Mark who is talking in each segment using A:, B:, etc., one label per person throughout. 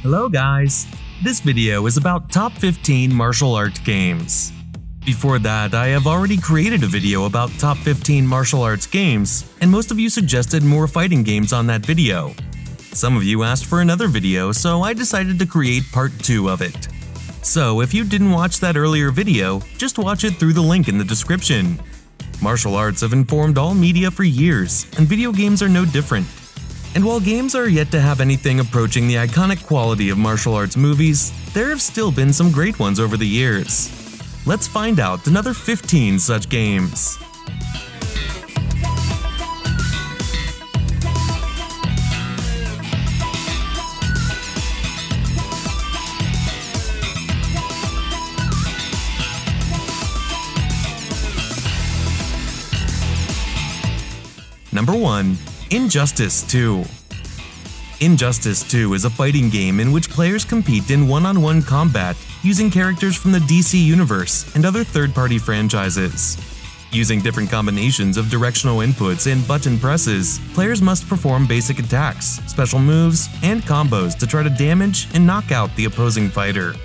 A: Hello guys! This video is about top 15 martial art games. Before that, I have already created a video about top 15 martial arts games, and most of you suggested more fighting games on that video. Some of you asked for another video, so I decided to create part 2 of it. So if you didn't watch that earlier video, just watch it through the link in the description. Martial arts have informed all media for years, and video games are no different. And while games are yet to have anything approaching the iconic quality of martial arts movies, there have still been some great ones over the years. Let's find out another 15 such games. Number 1. Injustice 2. Injustice 2 is a fighting game in which players compete in one-on-one combat using characters from the DC universe and other third-party franchises. Using different combinations of directional inputs and button presses, players must perform basic attacks, special moves, and combos to try to damage and knock out the opposing fighter.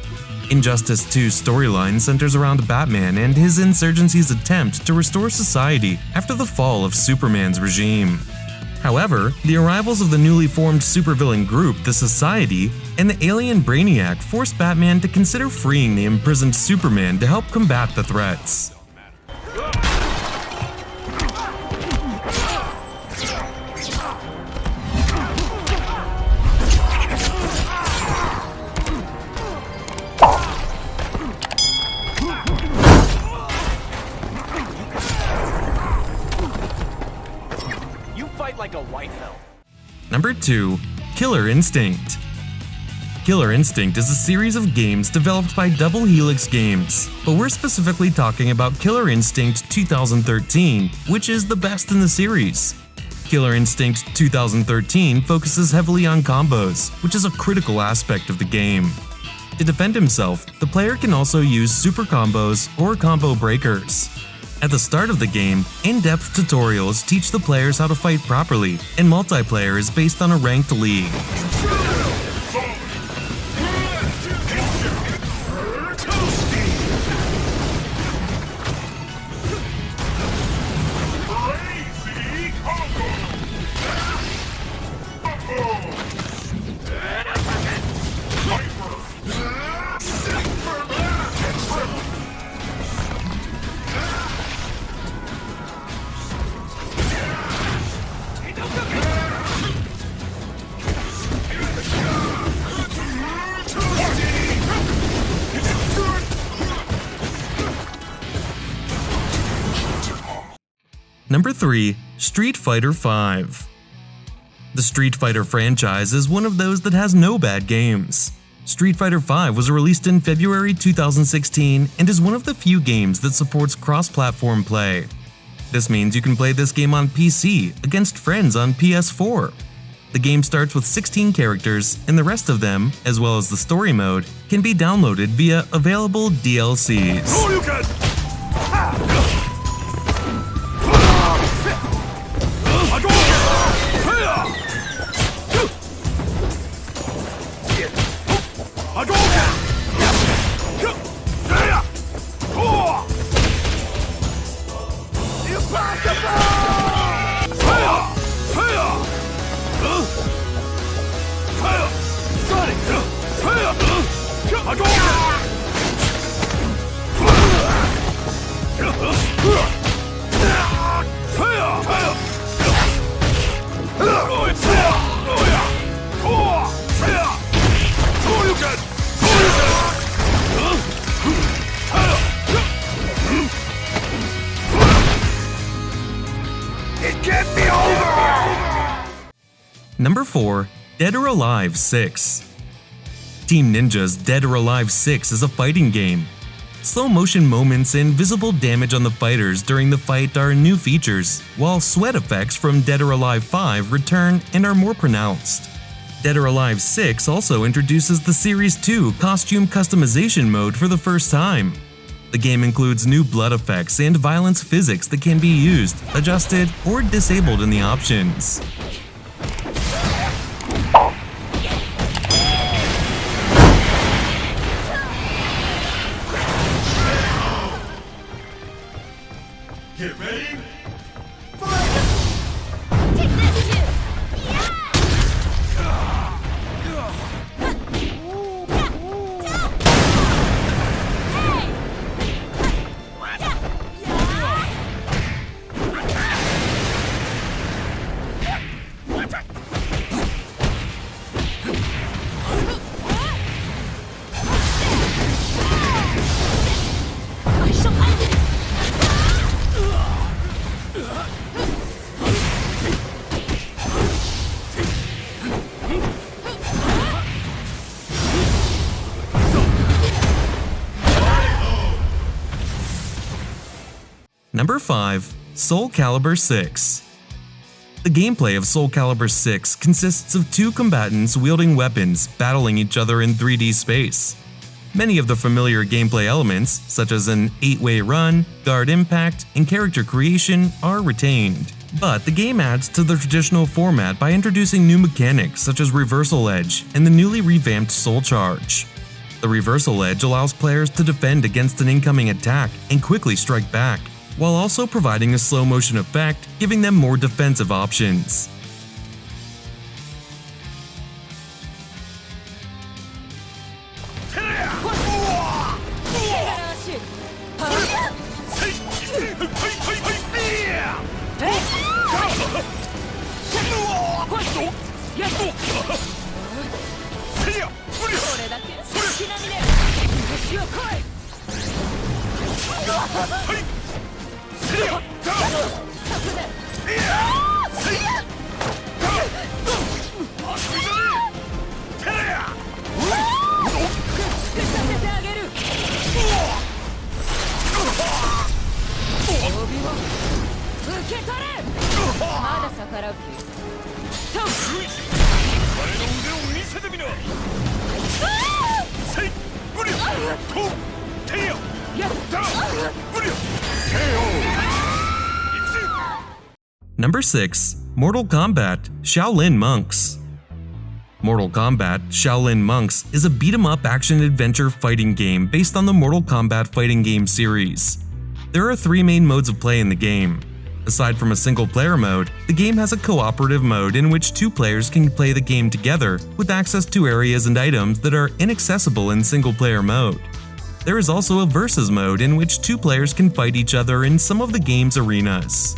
A: Injustice 2's storyline centers around Batman and his insurgency's attempt to restore society after the fall of Superman's regime. However, the arrivals of the newly formed supervillain group, the Society, and the alien Brainiac force Batman to consider freeing the imprisoned Superman to help combat the threats.
B: Like a white belt.
A: Number 2. Killer Instinct. Killer Instinct is a series of games developed by Double Helix Games, but we're specifically talking about Killer Instinct 2013, which is the best in the series. Killer Instinct 2013 focuses heavily on combos, which is a critical aspect of the game. To defend himself, the player can also use super combos or combo breakers. At the start of the game, in-depth tutorials teach the players how to fight properly, and multiplayer is based on a ranked league. Number 3. Street Fighter V. The Street Fighter franchise is one of those that has no bad games. Street Fighter V was released in February 2016 and is one of the few games that supports cross-platform play. This means you can play this game on PC against friends on PS4. The game starts with 16 characters, and the rest of them, as well as the story mode, can be downloaded via available DLCs. Number 4. Dead or Alive 6. Team Ninja's Dead or Alive 6 is a fighting game. Slow motion moments and visible damage on the fighters during the fight are new features, while sweat effects from Dead or Alive 5 return and are more pronounced. Dead or Alive 6 also introduces the Series 2 costume customization mode for the first time. The game includes new blood effects and violence physics that can be used, adjusted, or disabled in the options. Number 5. Soulcalibur 6. The gameplay of Soulcalibur 6 consists of two combatants wielding weapons battling each other in 3D space. Many of the familiar gameplay elements, such as an 8-way run, guard impact, and character creation, are retained. But the game adds to the traditional format by introducing new mechanics such as Reversal Edge and the newly revamped Soul Charge. The Reversal Edge allows players to defend against an incoming attack and quickly strike back, while also providing a slow motion effect, giving them more defensive options. Number 6. Mortal Kombat Shaolin Monks. Mortal Kombat Shaolin Monks is a beat-em-up action-adventure fighting game based on the Mortal Kombat fighting game series. There are 3 main modes of play in the game. Aside from a single-player mode, the game has a cooperative mode in which 2 players can play the game together with access to areas and items that are inaccessible in single-player mode. There is also a versus mode in which 2 players can fight each other in some of the game's arenas.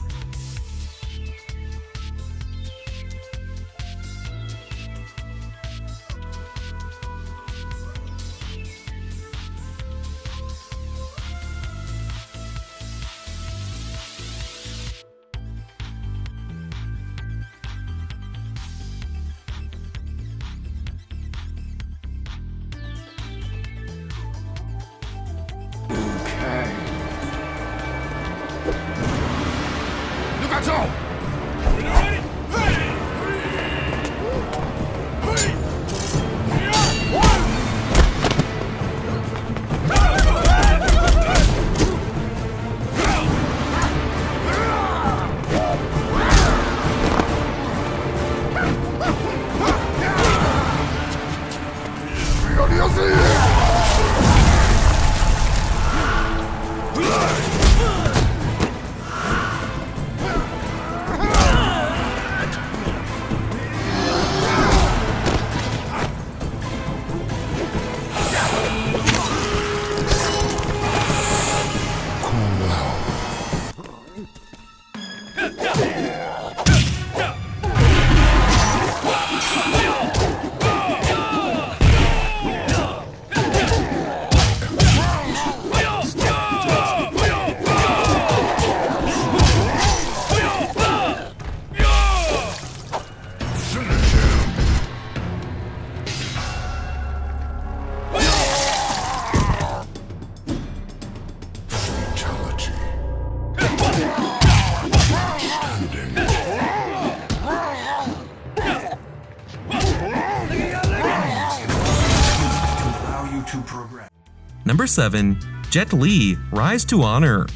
A: Number 7. Jet Li Rise to Honor.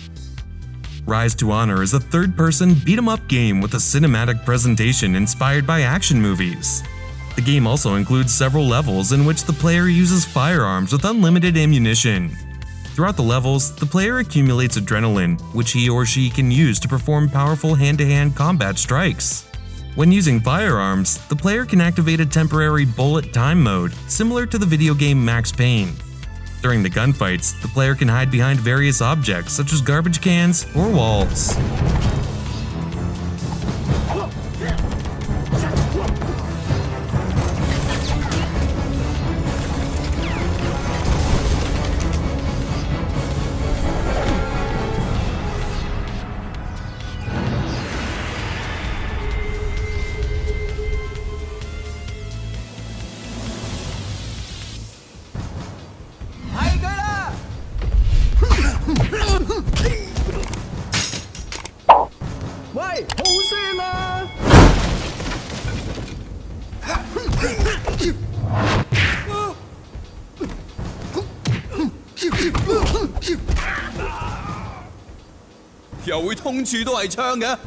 A: Rise to Honor is a third-person beat-em-up game with a cinematic presentation inspired by action movies. The game also includes several levels in which the player uses firearms with unlimited ammunition. Throughout the levels, the player accumulates adrenaline, which he or she can use to perform powerful hand-to-hand combat strikes. When using firearms, the player can activate a temporary bullet time mode, similar to the video game Max Payne. During the gunfights, the player can hide behind various objects such as garbage cans or walls.
C: 又會通處都係槍嘅。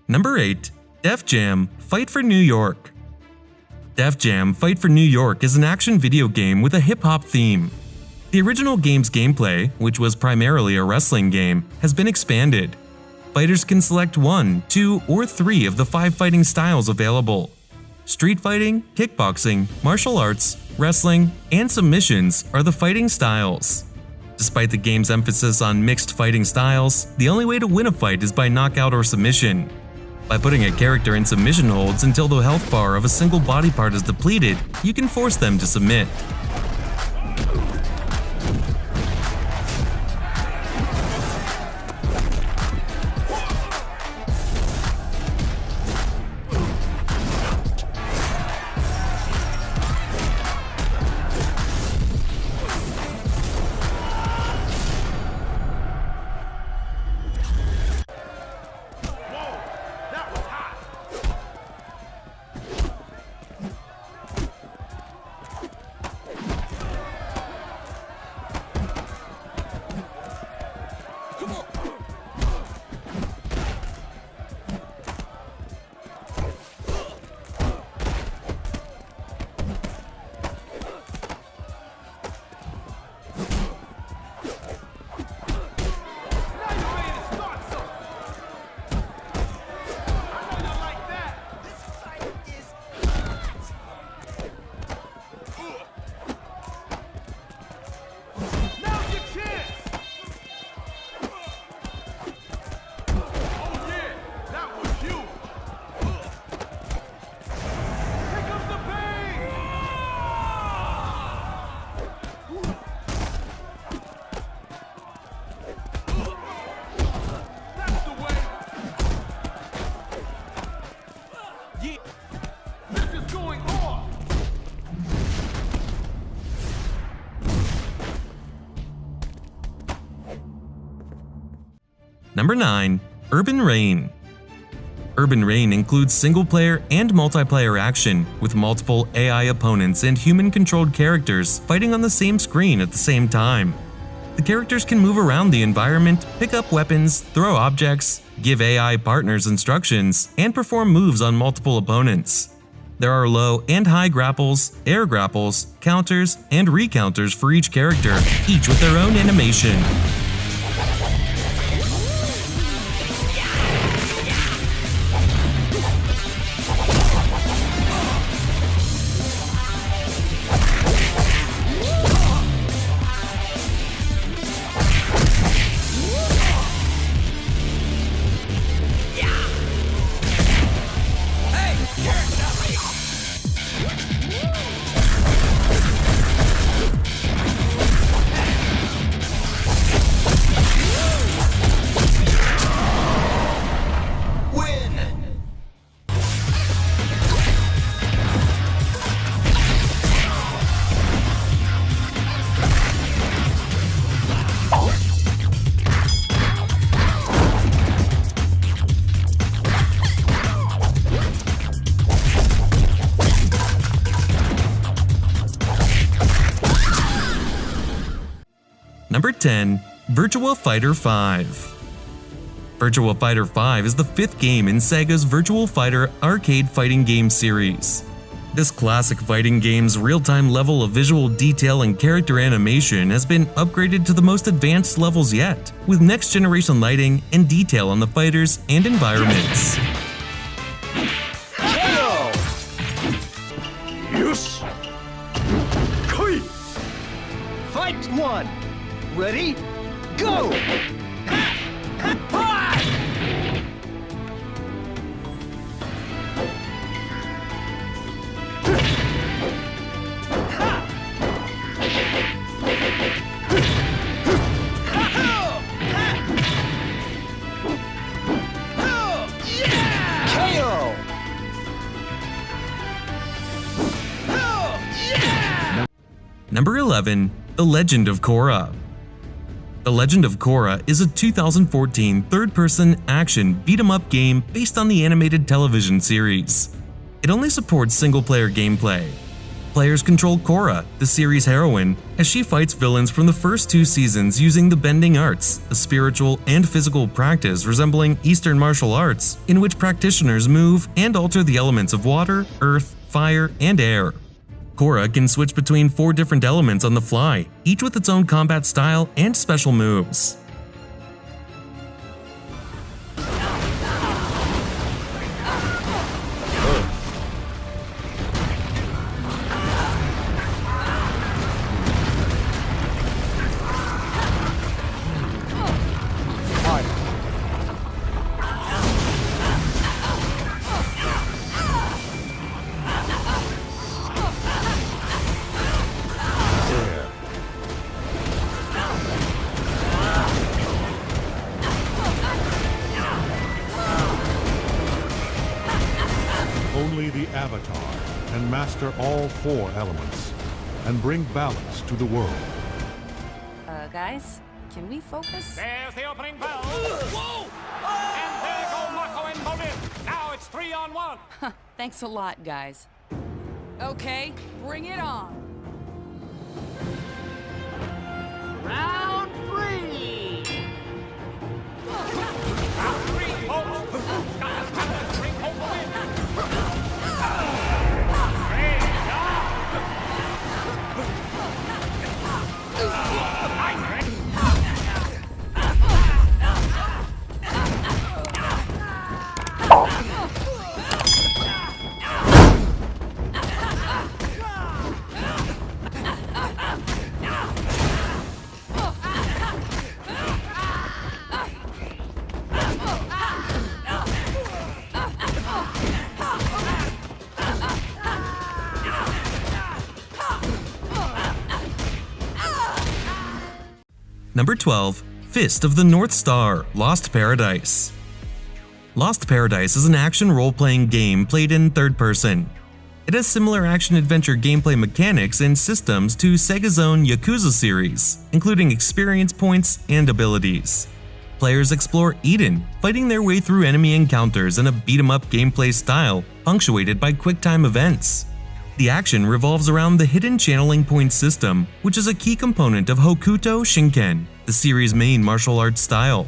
A: Number 8. Def Jam Fight for New York. Def Jam Fight for New York is an action video game with a hip-hop theme. The original game's gameplay, which was primarily a wrestling game, has been expanded. Fighters can select 1, 2, or 3 of the 5 fighting styles available. Street fighting, kickboxing, martial arts, wrestling, and submissions are the fighting styles. Despite the game's emphasis on mixed fighting styles, the only way to win a fight is by knockout or submission. By putting a character in submission holds until the health bar of a single body part is depleted, you can force them to submit. Number 9. Urban Reign. Urban Reign includes single-player and multiplayer action, with multiple AI opponents and human-controlled characters fighting on the same screen at the same time. The characters can move around the environment, pick up weapons, throw objects, give AI partners instructions, and perform moves on multiple opponents. There are low and high grapples, air grapples, counters, and recounters for each character, each with their own animation. Number 10. Virtua Fighter 5. Virtua Fighter 5 is the 5th game in Sega's Virtua Fighter arcade fighting game series. This classic fighting game's real-time level of visual detail and character animation has been upgraded to the most advanced levels yet, with next-generation lighting and detail on the fighters and environments.
D: Fight 1! Ready? Go!
A: Number 11. The Legend of Korra. The Legend of Korra is a 2014 third-person action beat-em-up game based on the animated television series. It only supports single-player gameplay. Players control Korra, the series' heroine, as she fights villains from the first 2 seasons using the bending arts, a spiritual and physical practice resembling Eastern martial arts, in which practitioners move and alter the elements of water, earth, fire, and air. Korra can switch between 4 different elements on the fly, each with its own combat style and special moves.
E: Only the Avatar can master all 4 elements and bring balance to the world.
F: Guys, can we focus?
B: There's the opening bell. Whoa! And there go Mako and Monin. Now it's 3 on 1.
F: Thanks a lot, guys. Okay, bring it on.
D: Round 3!
B: Round 3, folks. Got to bring home the win.
A: Number 12. Fist of the North Star – Lost Paradise. Lost Paradise is an action role-playing game played in third person. It has similar action-adventure gameplay mechanics and systems to Sega's own Yakuza series, including experience points and abilities. Players explore Eden, fighting their way through enemy encounters in a beat-em-up gameplay style punctuated by quick-time events. The action revolves around the hidden channeling point system, which is a key component of Hokuto Shinken, the series' main martial arts style.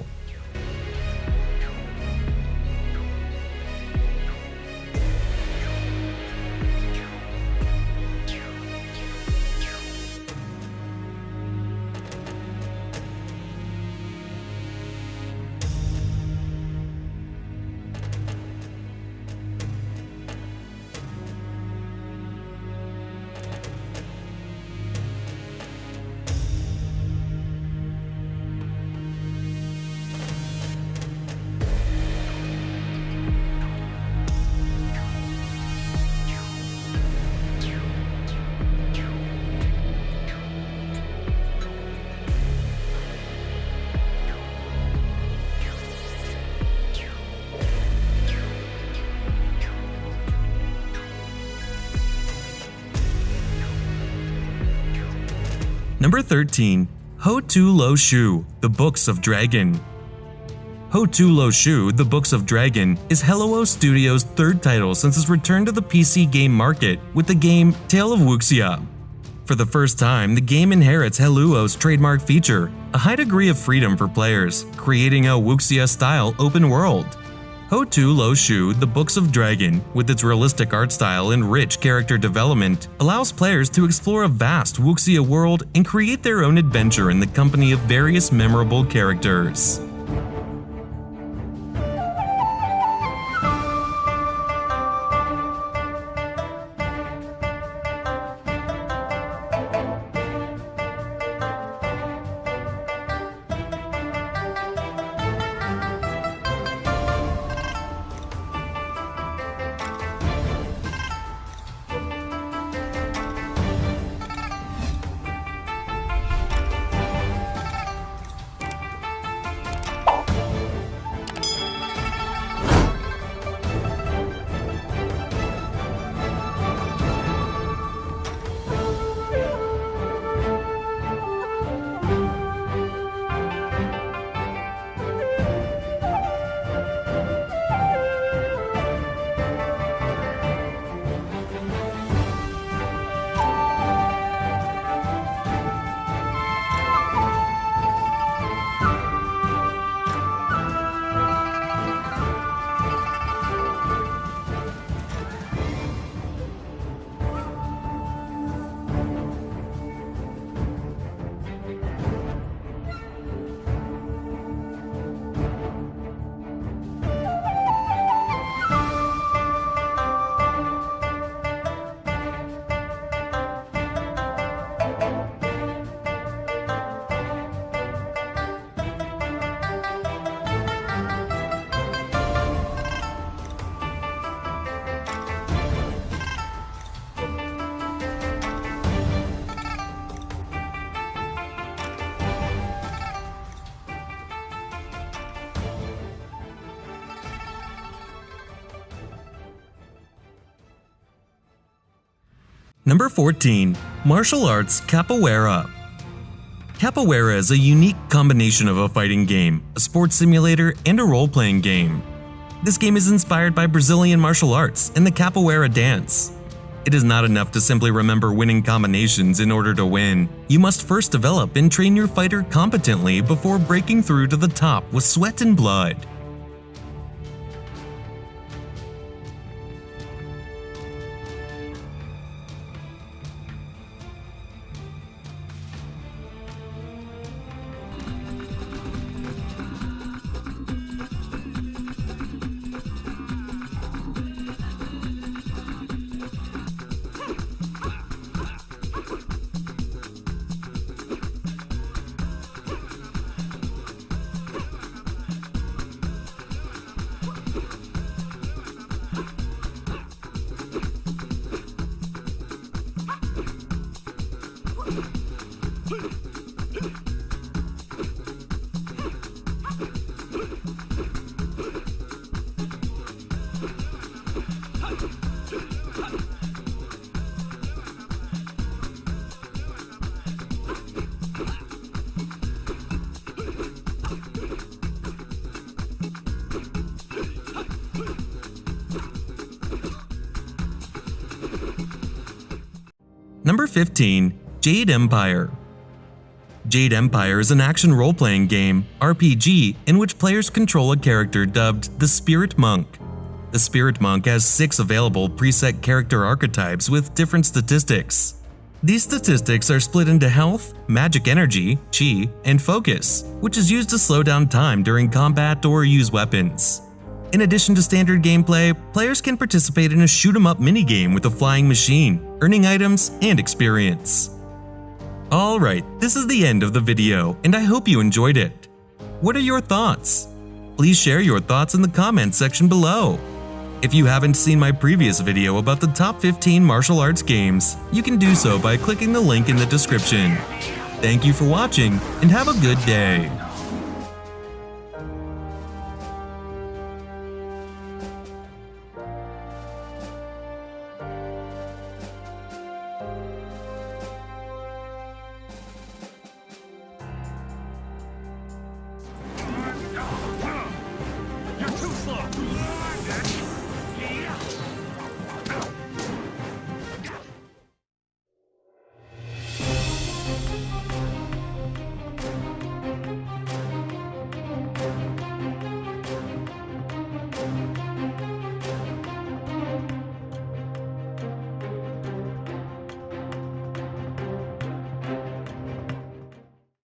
A: Number 13. Tu Lo Shu – The Books of Dragon. Tu Lo Shu – The Books of Dragon is Hello Studios' third title since its return to the PC game market with the game Tale of Wuxia. For the first time, the game inherits Hello's trademark feature, a high degree of freedom for players, creating a Wuxia-style open world. Tu Lo Shu – The Books of Dragon, with its realistic art style and rich character development, allows players to explore a vast Wuxia world and create their own adventure in the company of various memorable characters. Number 14. Martial Arts Capoeira. Capoeira is a unique combination of a fighting game, a sports simulator, and a role-playing game. This game is inspired by Brazilian martial arts and the capoeira dance. It is not enough to simply remember winning combinations in order to win. You must first develop and train your fighter competently before breaking through to the top with sweat and blood. Number 15. Jade Empire. Jade Empire is an action role-playing game, RPG, in which players control a character dubbed the Spirit Monk. The Spirit Monk has 6 available preset character archetypes with different statistics. These statistics are split into health, magic energy, chi, and focus, which is used to slow down time during combat or use weapons. In addition to standard gameplay, players can participate in a shoot-'em-up minigame with a flying machine, earning items and experience. Alright, this is the end of the video, and I hope you enjoyed it. What are your thoughts? Please share your thoughts in the comments section below. If you haven't seen my previous video about the top 15 martial arts games, you can do so by clicking the link in the description. Thank you for watching, and have a good day.
B: You're too slow.